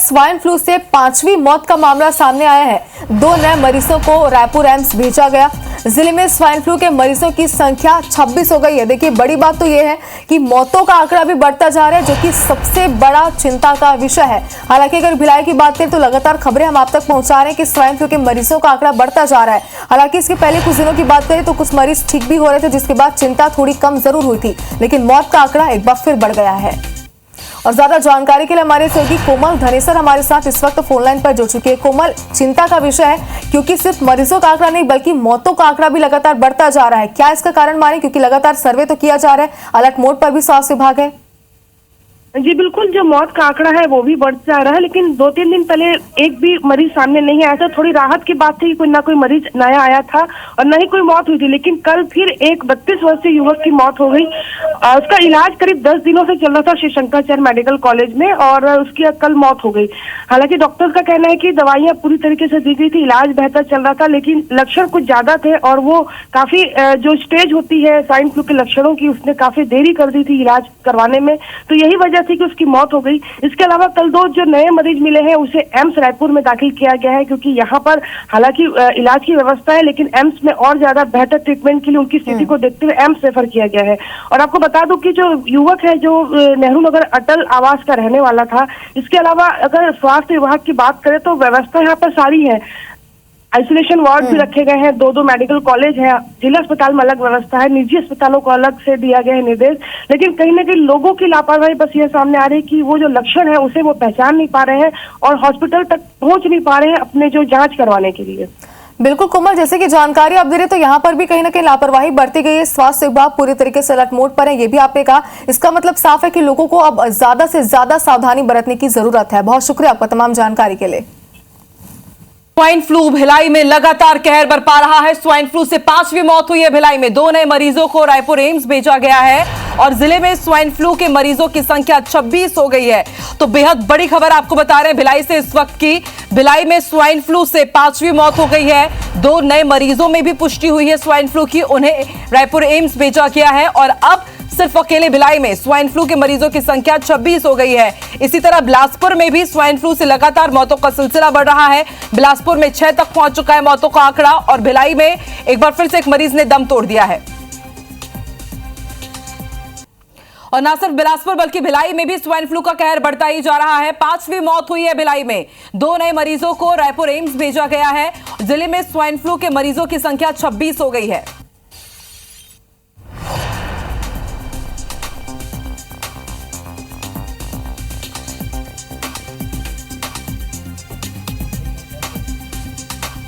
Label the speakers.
Speaker 1: Swine flu से 5वीं मौत का मामला सामने आया है। 2 नए मरीजों को रायपुर एम्स भेजा गया। जिले में स्वाइन फ्लू के मरीजों की संख्या 26 हो गई है। देखिए, बड़ी बात तो यह है कि मौतों का आंकड़ा भी बढ़ता जा रहा है, जो कि सबसे बड़ा चिंता का विषय है। हालांकि अगर भिलाई की बात करें तो लगातार खबरें हम आप तक पहुंचा रहे हैं कि स्वाइन फ्लू के मरीजों का आंकड़ा बढ़ता जा रहा है। हालांकि इसके पहले कुछ दिनों की बात करें तो कुछ मरीज ठीक भी हो रहे थे, जिसके बाद चिंता थोड़ी कम जरूर हुई थी, लेकिन मौत का आंकड़ा एक बार फिर बढ़ गया है। और ज्यादा जानकारी के लिए हमारे सहयोगी कोमल धनेसर हमारे साथ इस वक्त फोन लाइन पर जुड़ चुके हैं। कोमल, चिंता का विषय है क्योंकि सिर्फ मरीजों का आंकड़ा नहीं बल्कि मौतों का आंकड़ा भी लगातार बढ़ता जा रहा है। क्या इसका कारण माने, क्योंकि लगातार सर्वे तो किया जा रहा है, अलर्ट मोड पर भी स्वास्थ्य विभाग है।
Speaker 2: जी बिल्कुल, जो मौत का आंकड़ा है वो भी बढ़ जा रहा है, लेकिन 2-3 दिन पहले एक भी मरीज सामने नहीं आया था। थोड़ी राहत की बात थी, कोई ना कोई मरीज नया आया था और न ही कोई मौत हुई थी। लेकिन कल फिर एक 32 वर्षीय युवक की मौत हो गई। उसका इलाज करीब 10 दिनों से चल रहा था श्री शंकराचार्य मेडिकल कॉलेज में और उसकी कल मौत हो गई। हालांकि डॉक्टर्स का कहना है कि दवाइयां पूरी तरीके से दी गई थी, इलाज बेहतर चल रहा था, लेकिन लक्षण कुछ ज्यादा थे और वो काफी जो स्टेज होती है स्वाइन फ्लू के लक्षणों की, उसने काफी देरी कर दी थी इलाज करवाने में, तो यही वजह थी कि उसकी मौत हो गई। इसके अलावा कल 2 जो नए मरीज मिले हैं उसे एम्स रायपुर में दाखिल किया गया है, क्योंकि यहाँ पर हालांकि इलाज की व्यवस्था है, लेकिन एम्स में और ज्यादा बेहतर ट्रीटमेंट के लिए उनकी स्थिति को देखते हुए एम्स रेफर किया गया है। और आपको बता दूं कि जो युवक है जो नेहरू नगर अटल आवास का रहने वाला था। इसके अलावा अगर स्वास्थ्य विभाग की बात करें तो व्यवस्था यहाँ पर सारी है। आइसोलेशन वार्ड भी रखे गए हैं, 2 मेडिकल कॉलेज है, जिला अस्पताल में अलग व्यवस्था है, निजी अस्पतालों को अलग से दिया गया है निर्देश। लेकिन कहीं ना कहीं लोगों की लापरवाही बस ये सामने आ रही है कि वो जो लक्षण है उसे वो पहचान नहीं पा रहे हैं और हॉस्पिटल तक पहुंच नहीं पा रहे हैं अपने जो जांच करवाने के लिए।
Speaker 1: बिल्कुल कोमल, जैसे कि जानकारी आप दे रहे तो यहाँ पर भी कहीं ना कहीं लापरवाही बढ़ती गई है। स्वास्थ्य विभाग पूरी तरीके से अलर्ट मोड पर है, ये भी आपने कहा। इसका मतलब साफ है कि लोगों को अब ज्यादा से ज्यादा सावधानी बरतने की जरूरत है। बहुत शुक्रिया आपका तमाम जानकारी के लिए।
Speaker 3: स्वाइन फ्लू भिलाई में लगातार कहर बरपा रहा है। स्वाइन फ्लू से 5वीं मौत हुई है भिलाई में। 2 नए मरीजों को रायपुर एम्स भेजा गया है और जिले में स्वाइन फ्लू के मरीजों की संख्या 26 हो गई है। तो बेहद बड़ी खबर आपको बता रहे हैं भिलाई से इस वक्त की। भिलाई में स्वाइन फ्लू से 5वीं मौत हो गई है। 2 नए मरीजों में भी पुष्टि हुई है स्वाइन फ्लू की, उन्हें रायपुर एम्स भेजा गया है और अब सिर्फ अकेले भिलाई में स्वाइन फ्लू के मरीजों की संख्या 26 हो गई है। इसी तरह बिलासपुर में भी स्वाइन फ्लू से लगातार मौतों का सिलसिला बढ़ रहा है। बिलासपुर में 6 तक पहुंच चुका है मौतों का आंकड़ा और भिलाई में एक बार फिर से एक मरीज ने दम तोड़ दिया है। और न सिर्फ बिलासपुर बल्कि भिलाई में भी स्वाइन फ्लू का कहर बढ़ता ही जा रहा है। 5वीं मौत हुई है भिलाई में। 2 नए मरीजों को रायपुर एम्स भेजा गया है। जिले में स्वाइन फ्लू के मरीजों की संख्या 26 हो गई है।